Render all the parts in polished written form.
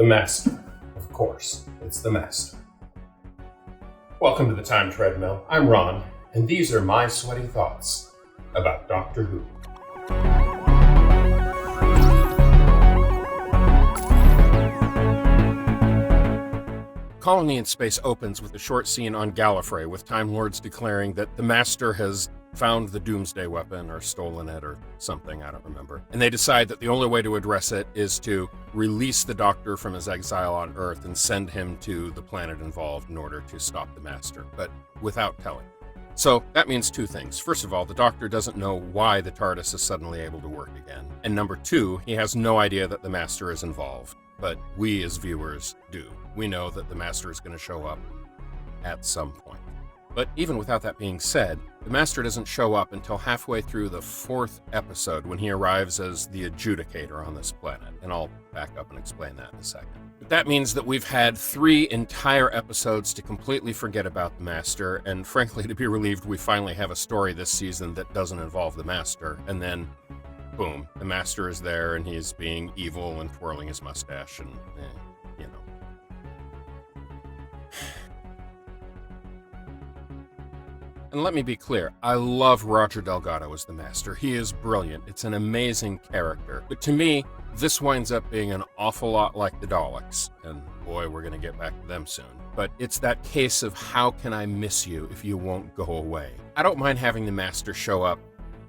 Master. Of course, it's the Master. Welcome to the Time Treadmill. I'm Ron, and these are my sweaty thoughts about Doctor Who. Colony in Space opens with a short scene on Gallifrey, with Time Lords declaring that the Master has found the Doomsday weapon, or stolen it, or something, I don't remember. And they decide that the only way to address it is to release the Doctor from his exile on Earth and send him to the planet involved in order to stop the Master, but without telling. So that means two things. First of all, the Doctor doesn't know why the TARDIS is suddenly able to work again. And number two, he has no idea that the Master is involved. But we as viewers do. We know that the Master is going to show up at some point. But even without that being said, the Master doesn't show up until halfway through the 4th episode when he arrives as the Adjudicator on this planet. And I'll back up and explain that in a second. But that means that we've had 3 entire episodes to completely forget about the Master, and frankly, to be relieved we finally have a story this season that doesn't involve the Master. And then, boom, the Master is there and he's being evil and twirling his mustache and, you know. And let me be clear, I love Roger Delgado as the Master. He is brilliant. It's an amazing character. But to me, this winds up being an awful lot like the Daleks. And boy, we're going to get back to them soon. But it's that case of how can I miss you if you won't go away? I don't mind having the Master show up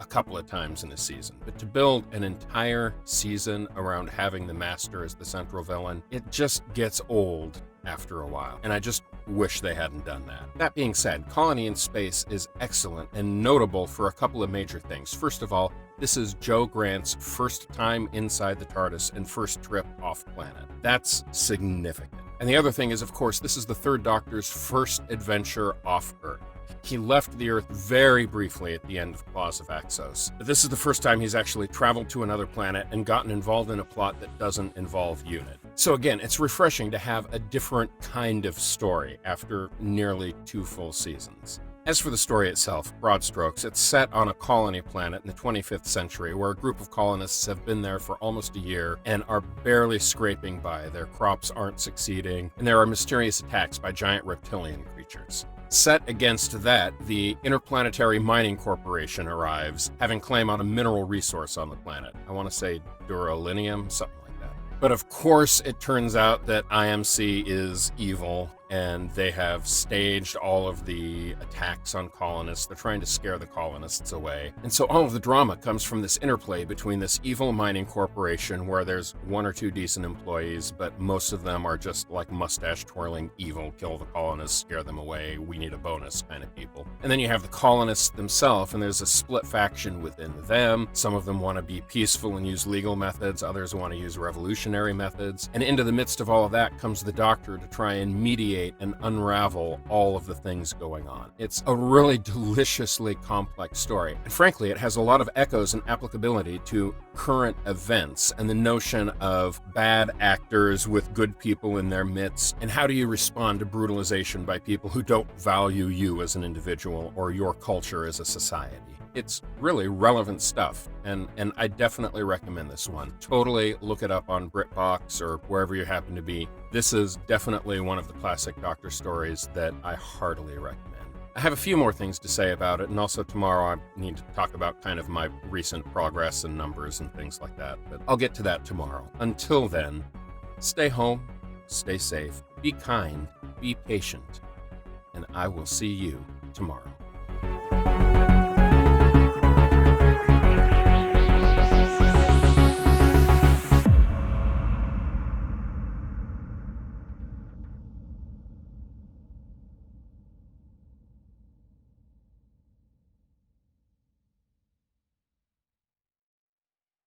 a couple of times in a season, but to build an entire season around having the Master as the central villain, it just gets old after a while, and I just wish they hadn't done that. That being said, Colony in Space is excellent and notable for a couple of major things. First of all, this is Jo Grant's first time inside the TARDIS and first trip off planet. That's significant. And the other thing is, of course, this is the Third Doctor's first adventure off Earth. He left the Earth very briefly at the end of Claws of Axos. But this is the first time he's actually traveled to another planet and gotten involved in a plot that doesn't involve UNIT. So again, it's refreshing to have a different kind of story after nearly 2 full seasons. As for the story itself, broad strokes, it's set on a colony planet in the 25th century where a group of colonists have been there for almost a year and are barely scraping by. Their crops aren't succeeding, and there are mysterious attacks by giant reptilian creatures. Set against that, the Interplanetary Mining Corporation arrives, having claim on a mineral resource on the planet. I want to say Duralinium, something like that. But of course, it turns out that IMC is evil, and they have staged all of the attacks on colonists. They're trying to scare the colonists away. And so all of the drama comes from this interplay between this evil mining corporation where there's 1 or 2 decent employees, but most of them are just like mustache-twirling evil, kill the colonists, scare them away, we need a bonus kind of people. And then you have the colonists themselves, and there's a split faction within them. Some of them want to be peaceful and use legal methods, others want to use revolutionary methods. And into the midst of all of that comes the Doctor to try and mediate and unravel all of the things going on. It's a really deliciously complex story. And frankly, it has a lot of echoes and applicability to current events and the notion of bad actors with good people in their midst, and how do you respond to brutalization by people who don't value you as an individual or your culture as a society. It's really relevant stuff, and I definitely recommend this one. Totally look it up on BritBox or wherever you happen to be. This is definitely one of the classic Doctor stories that I heartily recommend. I have a few more things to say about it, and also tomorrow I need to talk about kind of my recent progress and numbers and things like that, but I'll get to that tomorrow. Until then, stay home, stay safe, be kind, be patient, and I will see you tomorrow.